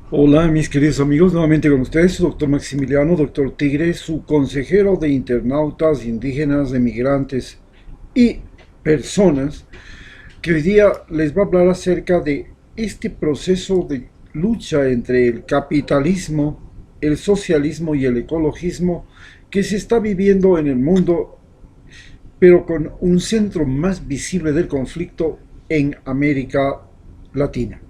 Hola mis queridos amigos, nuevamente con ustedes, su doctor Maximiliano, doctor Tigre, su consejero de internautas, indígenas, emigrantes y personas que hoy día les va a hablar acerca de este proceso de lucha entre el capitalismo, el socialismo y el ecologismo que se está viviendo en el mundo, pero con un centro más visible del conflicto en América Latina.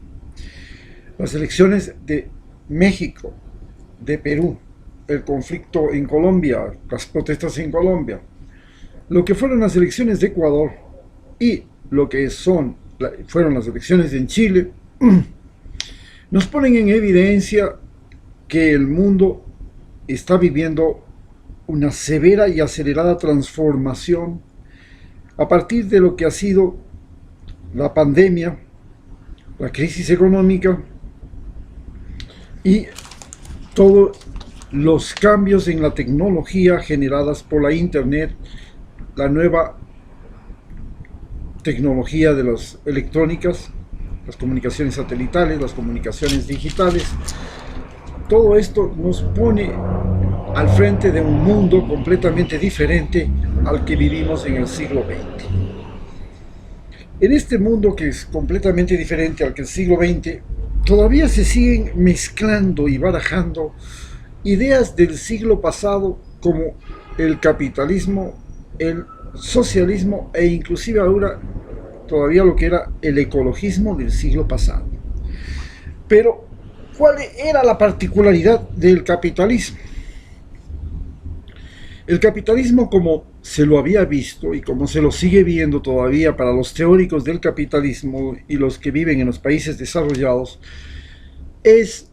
Las elecciones de México, de Perú, el conflicto en Colombia, las protestas en Colombia, lo que fueron las elecciones de Ecuador y lo que fueron las elecciones en Chile, nos ponen en evidencia que el mundo está viviendo una severa y acelerada transformación a partir de lo que ha sido la pandemia, la crisis económica y todos los cambios en la tecnología generadas por la Internet, la nueva tecnología de las electrónicas, las comunicaciones satelitales, las comunicaciones digitales. Todo esto nos pone al frente de un mundo completamente diferente al que vivimos en el siglo XX. En este mundo que es completamente diferente al que el siglo XX, todavía se siguen mezclando y barajando ideas del siglo pasado como el capitalismo, el socialismo e inclusive ahora todavía lo que era el ecologismo del siglo pasado. Pero, ¿cuál era la particularidad del capitalismo? El capitalismo, como se lo había visto y como se lo sigue viendo todavía para los teóricos del capitalismo y los que viven en los países desarrollados, es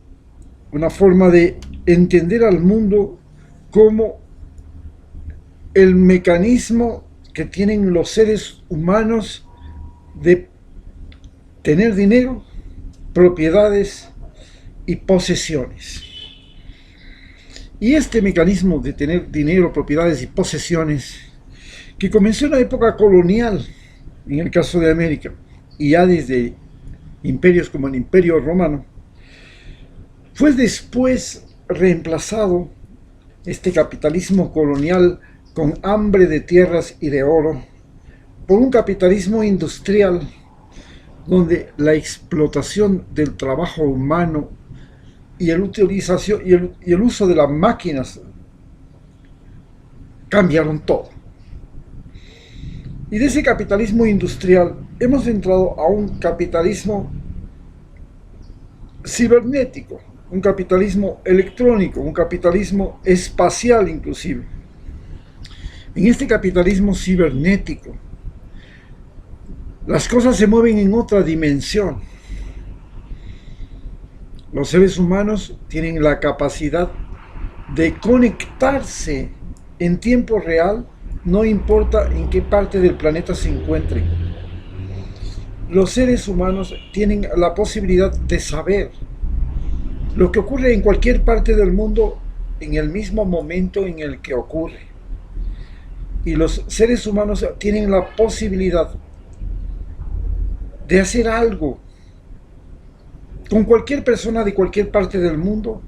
una forma de entender al mundo como el mecanismo que tienen los seres humanos de tener dinero, propiedades y posesiones. Y este mecanismo de tener dinero, propiedades y posesiones, que comenzó en la época colonial, en el caso de América, y ya desde imperios como el Imperio Romano, fue después reemplazado este capitalismo colonial con hambre de tierras y de oro por un capitalismo industrial donde la explotación del trabajo humano y el uso de las máquinas cambiaron todo. Y de ese capitalismo industrial hemos entrado a un capitalismo cibernético, un capitalismo electrónico, un capitalismo espacial inclusive. En este capitalismo cibernético, las cosas se mueven en otra dimensión. Los seres humanos tienen la capacidad de conectarse en tiempo real, no importa en qué parte del planeta se encuentren. Los seres humanos tienen la posibilidad de saber lo que ocurre en cualquier parte del mundo en el mismo momento en el que ocurre. Y los seres humanos tienen la posibilidad de hacer algo con cualquier persona de cualquier parte del mundo,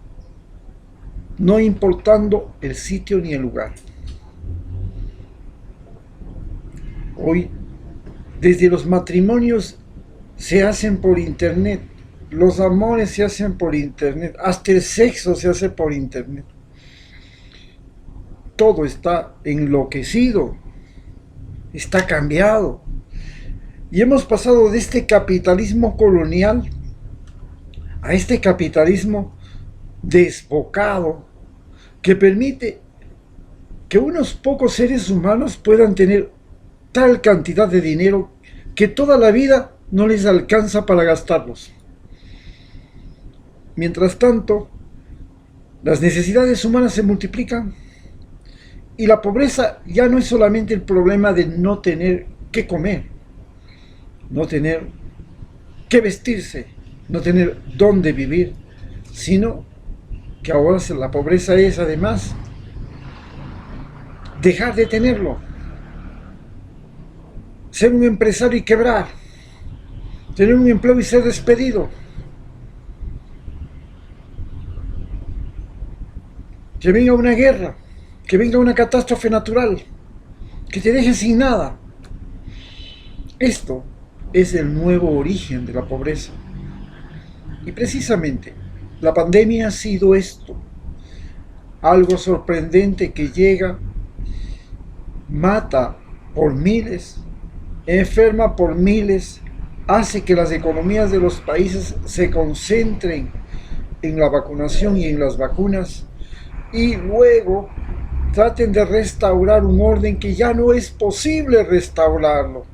no importando el sitio ni el lugar. Hoy, desde los matrimonios se hacen por internet, los amores se hacen por internet, hasta el sexo se hace por internet. Todo está enloquecido, está cambiado. Y hemos pasado de este capitalismo colonial a este capitalismo desbocado que permite que unos pocos seres humanos puedan tener tal cantidad de dinero que toda la vida no les alcanza para gastarlos. Mientras tanto, las necesidades humanas se multiplican y la pobreza ya no es solamente el problema de no tener qué comer, no tener qué vestirse, no tener dónde vivir, sino que ahora la pobreza es además dejar de tenerlo, ser un empresario y quebrar, tener un empleo y ser despedido. que venga una guerra, que venga una catástrofe natural, que te deje sin nada. Esto es el nuevo origen de la pobreza. Y precisamente la pandemia ha sido esto, algo sorprendente que llega, mata por miles, enferma por miles, hace que las economías de los países se concentren en la vacunación y en las vacunas, y luego traten de restaurar un orden que ya no es posible restaurarlo.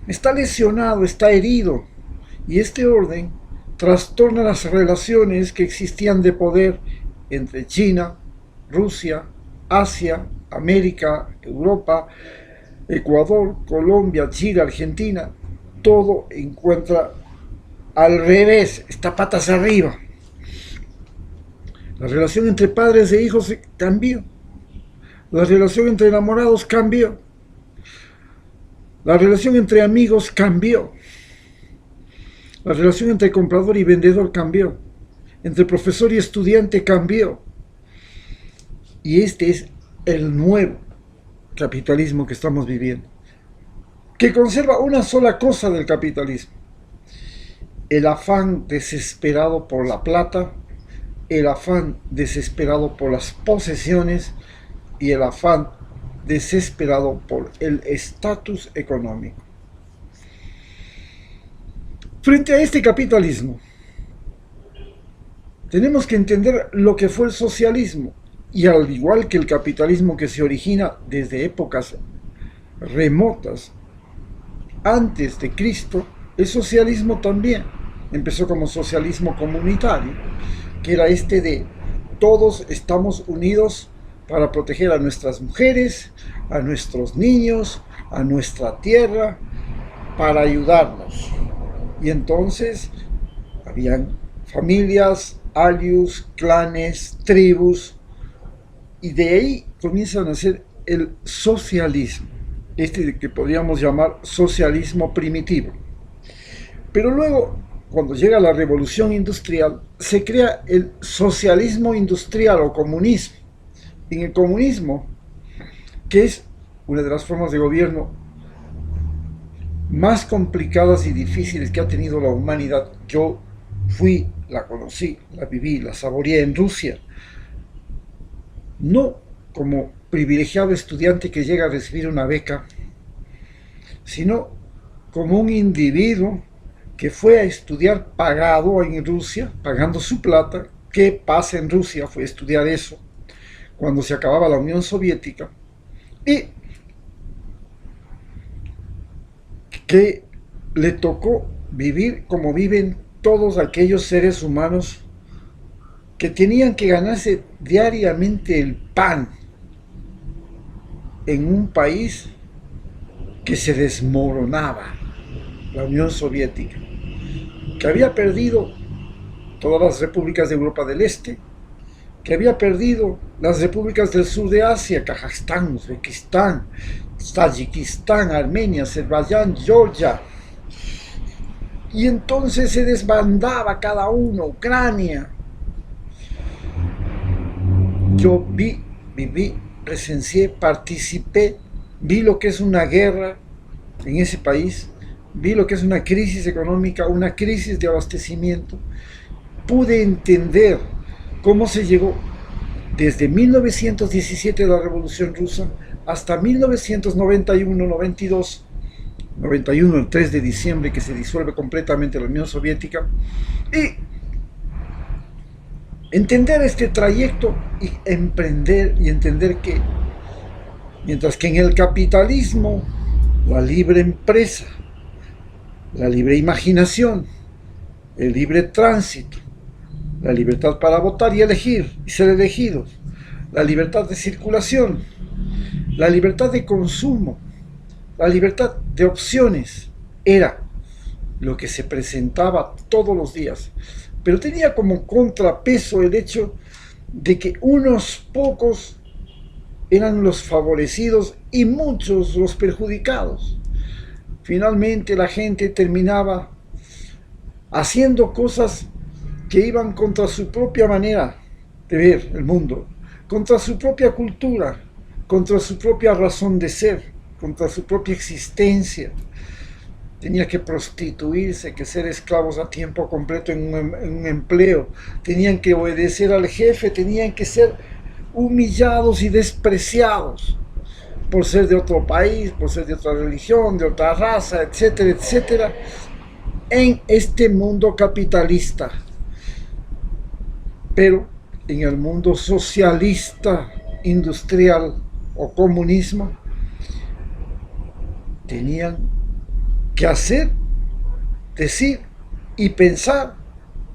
Está lesionado, está herido, y este orden trastorna las relaciones que existían de poder entre China, Rusia, Asia, América, Europa, Ecuador, Colombia, Chile, Argentina. Todo encuentra al revés, está patas arriba. La relación entre padres e hijos cambió. La relación entre enamorados cambió. La relación entre amigos cambió. La relación entre comprador y vendedor cambió. Entre profesor y estudiante cambió. Y este es el nuevo capitalismo que estamos viviendo, que conserva una sola cosa del capitalismo: el afán desesperado por la plata, el afán desesperado por las posesiones y el afán desesperado por el estatus económico. Frente a este capitalismo, tenemos que entender lo que fue el socialismo, y al igual que el capitalismo que se origina desde épocas remotas, antes de Cristo, el socialismo también empezó como socialismo comunitario, que era este de todos estamos unidos para proteger a nuestras mujeres, a nuestros niños, a nuestra tierra, para ayudarnos. Y entonces habían familias, alius, clanes, tribus, y de ahí comienza a nacer el socialismo, este que podríamos llamar socialismo primitivo. Pero luego, cuando llega la revolución industrial, se crea el socialismo industrial o comunismo. En el comunismo, que es una de las formas de gobierno más complicadas y difíciles que ha tenido la humanidad, yo la conocí, la viví, la saboreé en Rusia, no como privilegiado estudiante que llega a recibir una beca, sino como un individuo que fue a estudiar pagado en Rusia, pagando su plata. ¿Qué pasa en Rusia? Fue a estudiar eso cuando se acababa la Unión Soviética, y que le tocó vivir como viven todos aquellos seres humanos que tenían que ganarse diariamente el pan en un país que se desmoronaba, la Unión Soviética, que había perdido todas las repúblicas de Europa del Este, que había perdido las repúblicas del sur de Asia, Kazajstán, Uzbekistán, Tayikistán, Armenia, Azerbaiyán, Georgia. Y entonces se desbandaba cada uno, Ucrania. Yo viví, presencié, participé, vi lo que es una guerra en ese país, vi lo que es una crisis económica, una crisis de abastecimiento. Pude entender cómo se llegó desde 1917, la Revolución Rusa, hasta 1991-92, 91, el 3 de diciembre, que se disuelve completamente la Unión Soviética, y entender este trayecto y emprender y entender que, mientras que en el capitalismo, la libre empresa, la libre imaginación, el libre tránsito, la libertad para votar y elegir y ser elegidos, la libertad de circulación, la libertad de consumo, la libertad de opciones, era lo que se presentaba todos los días. Pero tenía como contrapeso el hecho de que unos pocos eran los favorecidos y muchos los perjudicados. Finalmente la gente terminaba haciendo cosas que iban contra su propia manera de ver el mundo, contra su propia cultura, contra su propia razón de ser, contra su propia existencia. Tenía que prostituirse, que ser esclavos a tiempo completo en un empleo, tenían que obedecer al jefe, tenían que ser humillados y despreciados por ser de otro país, por ser de otra religión, de otra raza, etcétera, etcétera, en este mundo capitalista. Pero en el mundo socialista, industrial o comunismo, tenían que hacer, decir y pensar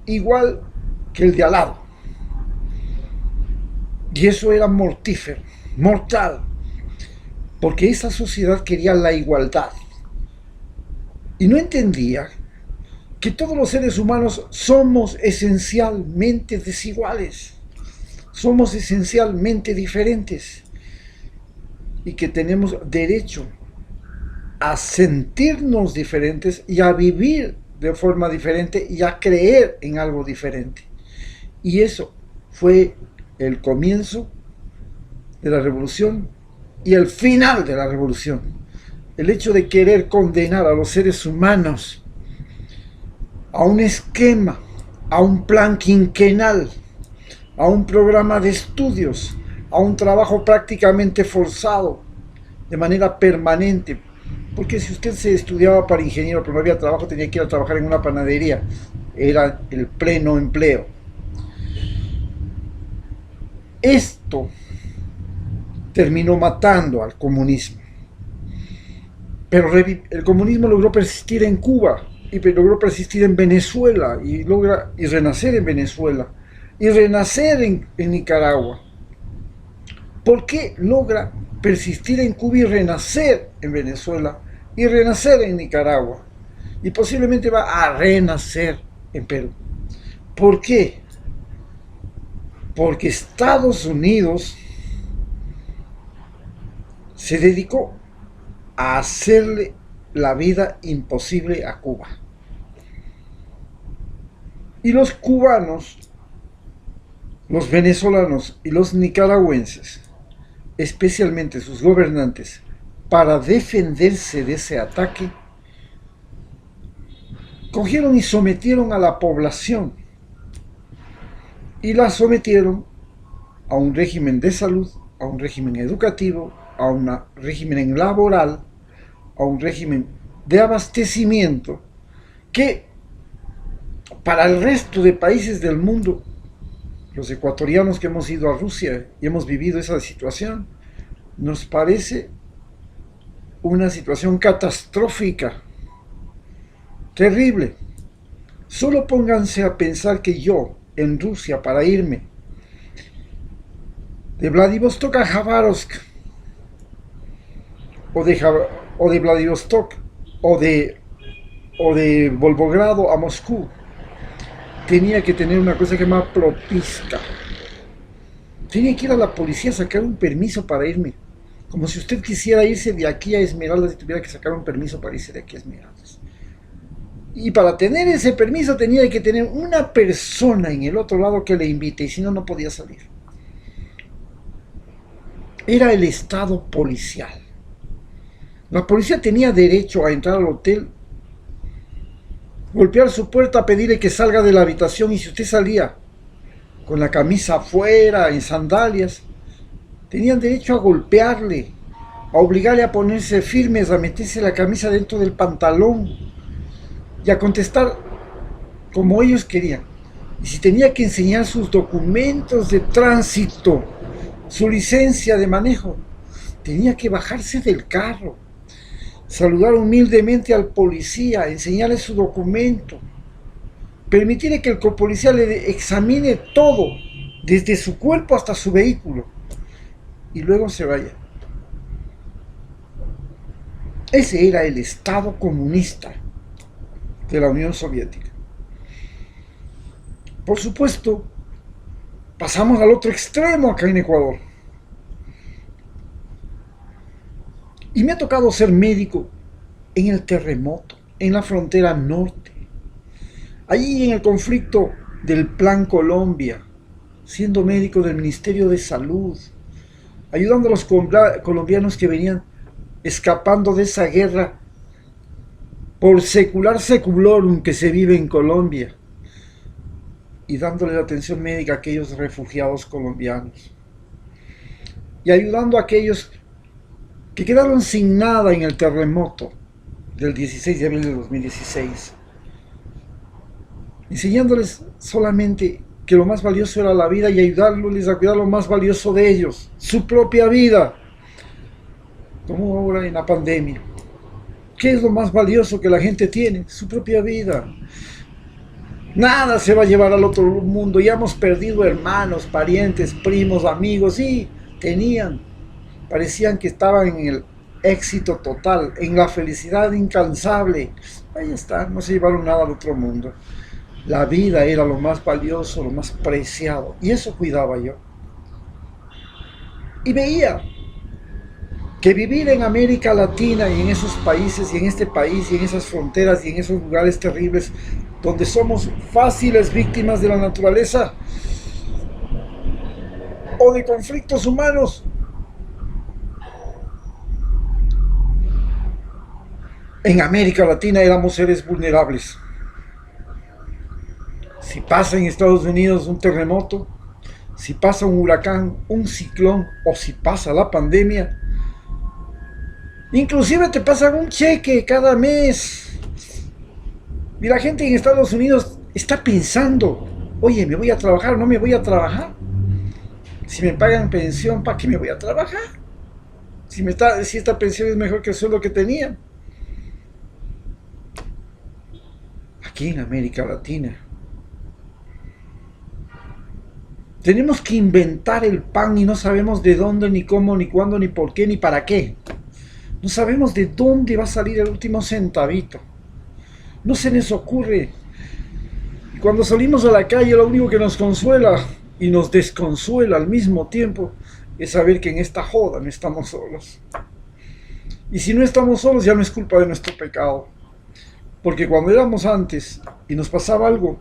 igual que el de al lado. Y eso era mortífero, mortal, porque esa sociedad quería la igualdad. Y no entendía que todos los seres humanos somos esencialmente desiguales, somos esencialmente diferentes y que tenemos derecho a sentirnos diferentes y a vivir de forma diferente y a creer en algo diferente. Y eso fue el comienzo de la revolución y el final de la revolución. El hecho de querer condenar a los seres humanos a un esquema, a un plan quinquenal, a un programa de estudios, a un trabajo prácticamente forzado, de manera permanente. Porque si usted se estudiaba para ingeniero pero no había trabajo, tenía que ir a trabajar en una panadería. Era el pleno empleo. Esto terminó matando al comunismo. Pero el comunismo logró persistir en Cuba, y logró persistir en Venezuela, y renacer en Venezuela, y renacer en Nicaragua. ¿Por qué logra persistir en Cuba y renacer en Venezuela y renacer en Nicaragua? Y posiblemente va a renacer en Perú. ¿Por qué? Porque Estados Unidos se dedicó a hacerle la vida imposible a Cuba. Y los cubanos, los venezolanos y los nicaragüenses, especialmente sus gobernantes, para defenderse de ese ataque, cogieron y sometieron a la población y la sometieron a un régimen de salud, a un régimen educativo, a un régimen laboral, a un régimen de abastecimiento que para el resto de países del mundo, los ecuatorianos que hemos ido a Rusia y hemos vivido esa situación, nos parece una situación catastrófica, terrible. Solo pónganse a pensar que yo, en Rusia, para irme de Vladivostok a Khabarovsk, o de Vladivostok, o de Volgogrado a Moscú, tenía que tener una cosa que se llama propiska. Tenía que ir a la policía a sacar un permiso para irme. Como si usted quisiera irse de aquí a Esmeraldas y tuviera que sacar un permiso para irse de aquí a Esmeraldas. Y para tener ese permiso tenía que tener una persona en el otro lado que le invite, y si no, no podía salir. Era el estado policial. La policía tenía derecho a entrar al hotel, golpear su puerta, pedirle que salga de la habitación, y si usted salía con la camisa afuera, en sandalias, tenían derecho a golpearle, a obligarle a ponerse firmes, a meterse la camisa dentro del pantalón y a contestar como ellos querían. Y si tenía que enseñar sus documentos de tránsito, su licencia de manejo, tenía que bajarse del carro, saludar humildemente al policía, enseñarle su documento, permitirle que el policía le examine todo, desde su cuerpo hasta su vehículo, y luego se vaya. Ese era el Estado comunista de la Unión Soviética. Por supuesto, pasamos al otro extremo acá en Ecuador. Y me ha tocado ser médico en el terremoto, en la frontera norte. Allí en el conflicto del Plan Colombia, siendo médico del Ministerio de Salud, ayudando a los colombianos que venían escapando de esa guerra por secular seculorum que se vive en Colombia, y dándole la atención médica a aquellos refugiados colombianos, y ayudando a aquellos que quedaron sin nada en el terremoto del 16 de abril de 2016, enseñándoles solamente que lo más valioso era la vida y ayudándoles a cuidar lo más valioso de ellos, su propia vida, como ahora en la pandemia. ¿Qué es lo más valioso que la gente tiene? Su propia vida. Nada se va a llevar al otro mundo. Ya hemos perdido hermanos, parientes, primos, amigos, y parecían que estaban en el éxito total, en la felicidad incansable. Ahí está, no se llevaron nada al otro mundo. La vida era lo más valioso, lo más preciado, y eso cuidaba yo. Y veía que vivir en América Latina y en esos países, y en este país, y en esas fronteras, y en esos lugares terribles, donde somos fáciles víctimas de la naturaleza, o de conflictos humanos, en América Latina éramos seres vulnerables. Si pasa en Estados Unidos un terremoto, si pasa un huracán, un ciclón, o si pasa la pandemia, inclusive te pasan un cheque cada mes. Y la gente en Estados Unidos está pensando, oye, ¿me voy a trabajar o no me voy a trabajar? Si me pagan pensión, ¿para qué me voy a trabajar? Si esta pensión es mejor que el sueldo que tenía. Aquí en América Latina tenemos que inventar el pan y no sabemos de dónde, ni cómo, ni cuándo, ni por qué, ni para qué. No sabemos de dónde va a salir el último centavito. No se nos ocurre. Y cuando salimos a la calle, lo único que nos consuela y nos desconsuela al mismo tiempo es saber que en esta joda no estamos solos. Y si no estamos solos, ya no es culpa de nuestro pecado. Porque cuando éramos antes y nos pasaba algo,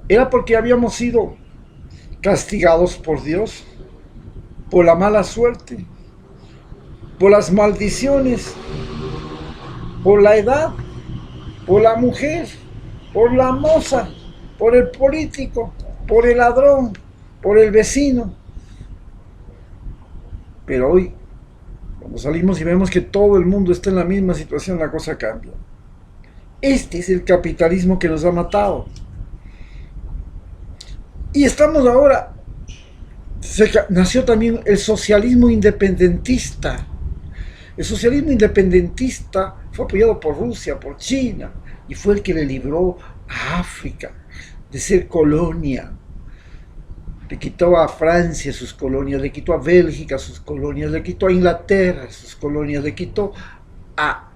era porque habíamos sido castigados por Dios, por la mala suerte, por las maldiciones, por la edad, por la mujer, por la moza, por el político, por el ladrón, por el vecino. Pero hoy, cuando salimos y vemos que todo el mundo está en la misma situación, la cosa cambia. Este es el capitalismo que nos ha matado. Y estamos ahora, nació también el socialismo independentista. El socialismo independentista fue apoyado por Rusia, por China, y fue el que le libró a África de ser colonia. Le quitó a Francia sus colonias, le quitó a Bélgica sus colonias, le quitó a Inglaterra sus colonias, le quitó a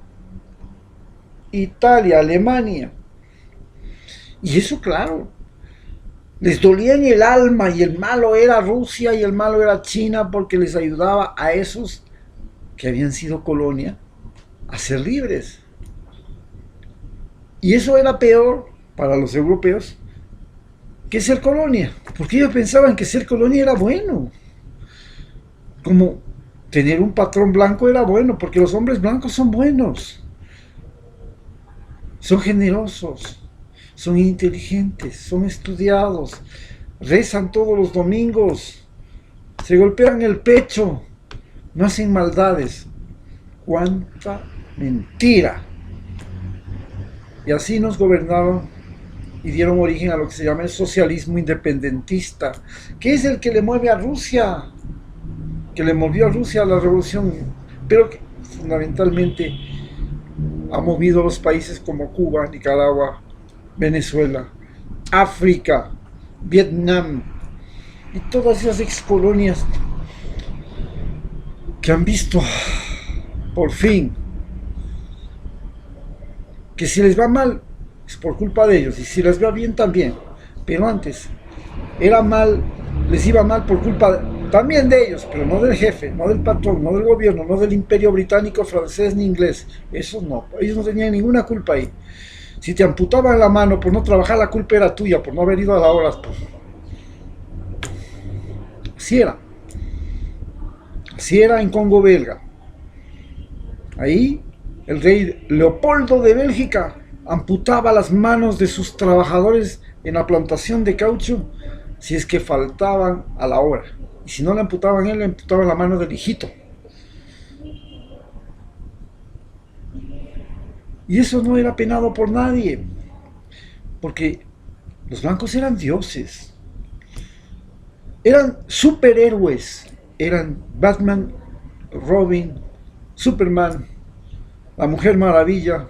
Italia, Alemania. Y eso, claro, les dolía en el alma, y el malo era Rusia y el malo era China, porque les ayudaba a esos que habían sido colonia a ser libres. Y eso era peor para los europeos que ser colonia, porque ellos pensaban que ser colonia era bueno. Como tener un patrón blanco era bueno, porque los hombres blancos son buenos, son generosos, son inteligentes, son estudiados, rezan todos los domingos, se golpean el pecho, no hacen maldades. ¡Cuánta mentira! Y así nos gobernaron y dieron origen a lo que se llama el socialismo independentista, que es el que le mueve a Rusia, que le movió a Rusia a la revolución, pero que fundamentalmente ha movido a los países como Cuba, Nicaragua, Venezuela, África, Vietnam y todas esas excolonias que han visto por fin que si les va mal es por culpa de ellos, y si les va bien también. Pero antes era mal, les iba mal por culpa también de ellos, pero no del jefe, no del patrón, no del gobierno, no del imperio británico, francés ni inglés. Eso no, ellos no tenían ninguna culpa ahí. Si te amputaban la mano por no trabajar, la culpa era tuya, por no haber ido a la hora. Así era en Congo belga. Ahí el rey Leopoldo de Bélgica amputaba las manos de sus trabajadores en la plantación de caucho si es que faltaban a la hora. Y si no le amputaban él, le amputaban la mano del hijito. Y eso no era penado por nadie, porque los blancos eran dioses, eran superhéroes, eran Batman, Robin, Superman, la Mujer Maravilla.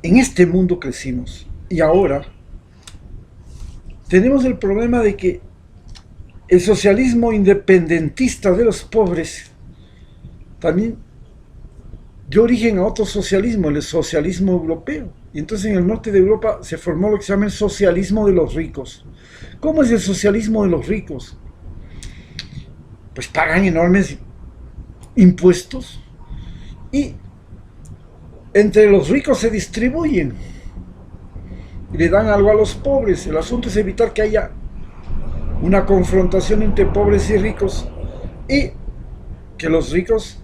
En este mundo crecimos y ahora tenemos el problema de que el socialismo independentista de los pobres también dio origen a otro socialismo, el socialismo europeo. Y entonces en el norte de Europa se formó lo que se llama el socialismo de los ricos. ¿Cómo es el socialismo de los ricos? Pues pagan enormes impuestos y entre los ricos se distribuyen y le dan algo a los pobres. El asunto es evitar que haya una confrontación entre pobres y ricos y que los ricos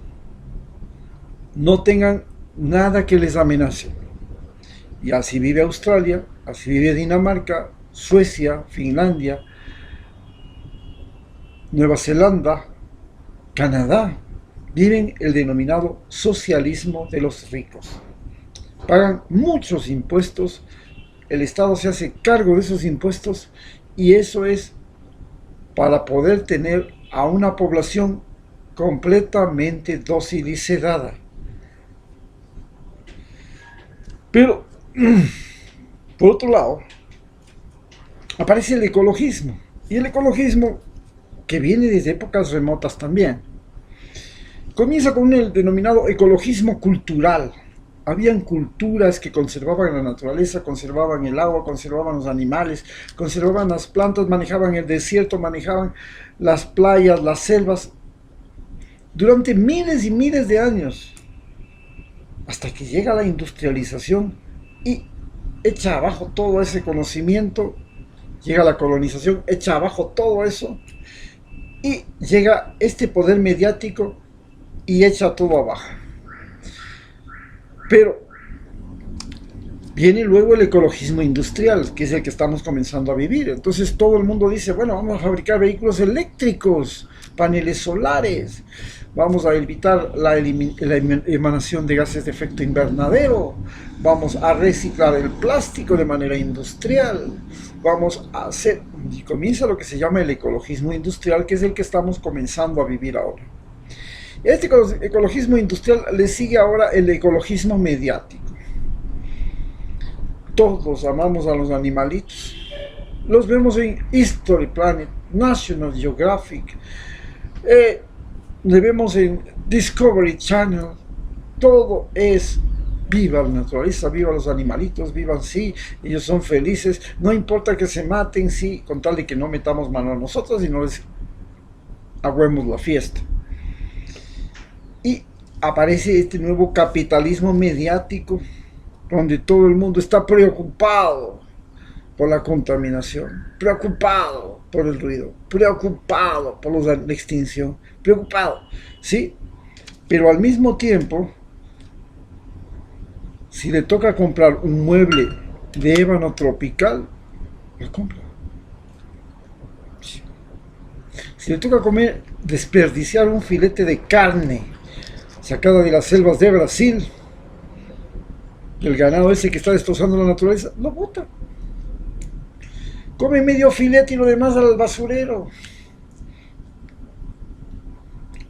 no tengan nada que les amenace. Y así vive Australia, así vive Dinamarca, Suecia, Finlandia, Nueva Zelanda, Canadá. Viven el denominado socialismo de los ricos. Pagan muchos impuestos, el Estado se hace cargo de esos impuestos y eso es para poder tener a una población completamente dócil y sedada. Pero, por otro lado, aparece el ecologismo. Y el ecologismo, que viene desde épocas remotas también, comienza con el denominado ecologismo cultural. Habían culturas que conservaban la naturaleza, conservaban el agua, conservaban los animales, conservaban las plantas, manejaban el desierto, manejaban las playas, las selvas, durante miles y miles de años, hasta que llega la industrialización y echa abajo todo ese conocimiento, llega la colonización, echa abajo todo eso, y llega este poder mediático y echa todo abajo. Pero viene luego el ecologismo industrial, que es el que estamos comenzando a vivir. Entonces todo el mundo dice, bueno, vamos a fabricar vehículos eléctricos, paneles solares, vamos a evitar la emanación de gases de efecto invernadero, vamos a reciclar el plástico de manera industrial, vamos a hacer... Y comienza lo que se llama el ecologismo industrial, que es el que estamos comenzando a vivir ahora. Este ecologismo industrial le sigue ahora el ecologismo mediático. Todos amamos a los animalitos. Los vemos en History Planet, National Geographic, le vemos en Discovery Channel. Todo es viva la naturaleza, viva los animalitos, vivan, sí, ellos son felices, no importa que se maten, sí, con tal de que no metamos mano a nosotros y no les aguemos la fiesta. Y aparece este nuevo capitalismo mediático, donde todo el mundo está preocupado por la contaminación, preocupado por el ruido, preocupado por la extinción, preocupado, ¿sí? Pero al mismo tiempo, si le toca comprar un mueble de ébano tropical, lo compra. Si le toca desperdiciar un filete de carne sacada de las selvas de Brasil, el ganado ese que está destrozando la naturaleza, lo bota. Come medio filete y lo demás al basurero.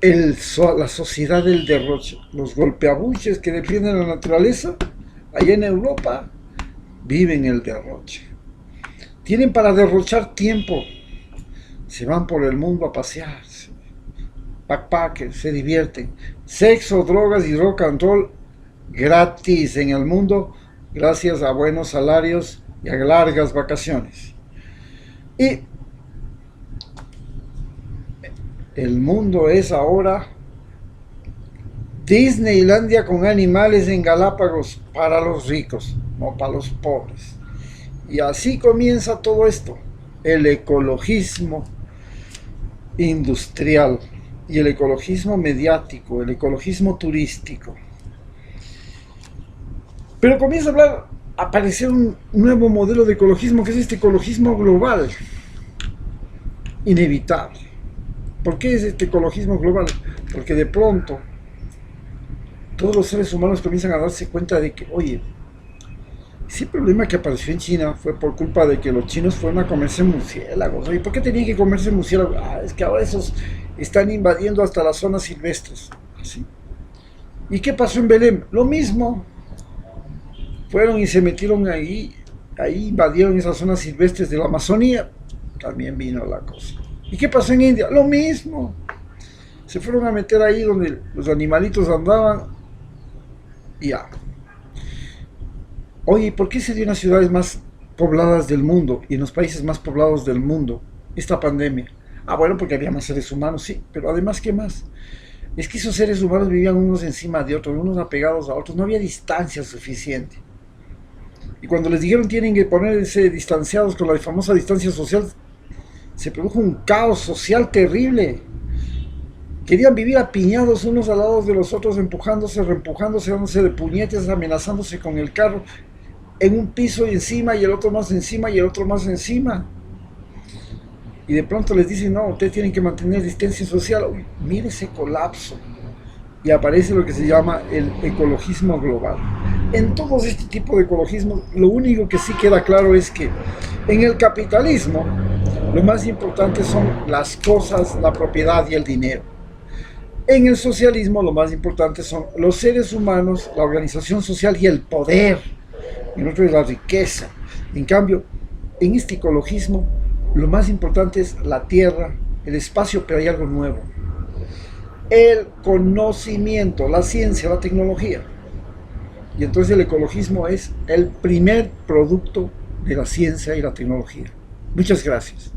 La sociedad del derroche, los golpeabuches que defienden la naturaleza, allá en Europa, viven el derroche. Tienen para derrochar tiempo. Se van por el mundo a pasear. Backpackers, se divierten. Sexo, drogas y rock and roll gratis en el mundo, gracias a buenos salarios y a largas vacaciones. Y el mundo es ahora Disneylandia con animales en Galápagos para los ricos, no para los pobres. Y así comienza todo esto. el ecologismo industrial y el ecologismo mediático, el ecologismo turístico. Pero comienza a aparecer un nuevo modelo de ecologismo, que es este ecologismo global, inevitable. ¿Por qué es este ecologismo global? Porque de pronto todos los seres humanos comienzan a darse cuenta de que, oye, ese problema que apareció en China fue por culpa de que los chinos fueron a comerse murciélagos. Oye, ¿por qué tenían que comerse murciélagos? Ah, es que ahora esos están invadiendo hasta las zonas silvestres. ¿Así? ¿Y qué pasó en Belén? Lo mismo. Fueron y se metieron ahí invadieron esas zonas silvestres de la Amazonía. También vino la cosa. ¿Y qué pasó en India? Lo mismo. Se fueron a meter ahí donde los animalitos andaban y ya. Oye, ¿por qué se dio en las ciudades más pobladas del mundo y en los países más poblados del mundo esta pandemia? Ah, bueno, porque había más seres humanos, sí, pero además, ¿qué más? Es que esos seres humanos vivían unos encima de otros, unos apegados a otros, no había distancia suficiente. Y cuando les dijeron tienen que ponerse distanciados con la famosa distancia social, se produjo un caos social terrible. Querían vivir apiñados unos al lado de los otros, empujándose, reempujándose, dándose de puñetes, amenazándose con el carro, en un piso y encima, y el otro más encima, y el otro más encima. Y de pronto les dicen, no, ustedes tienen que mantener distancia social. Uy, mire ese colapso. Y aparece lo que se llama el ecologismo global. En todos este tipo de ecologismos, lo único que sí queda claro es que en el capitalismo, lo más importante son las cosas, la propiedad y el dinero. En el socialismo, lo más importante son los seres humanos, la organización social y el poder. En otro es la riqueza. En cambio, en este ecologismo, lo más importante es la tierra, el espacio, pero hay algo nuevo. El conocimiento, la ciencia, la tecnología. Y entonces el ecologismo es el primer producto de la ciencia y la tecnología. Muchas gracias.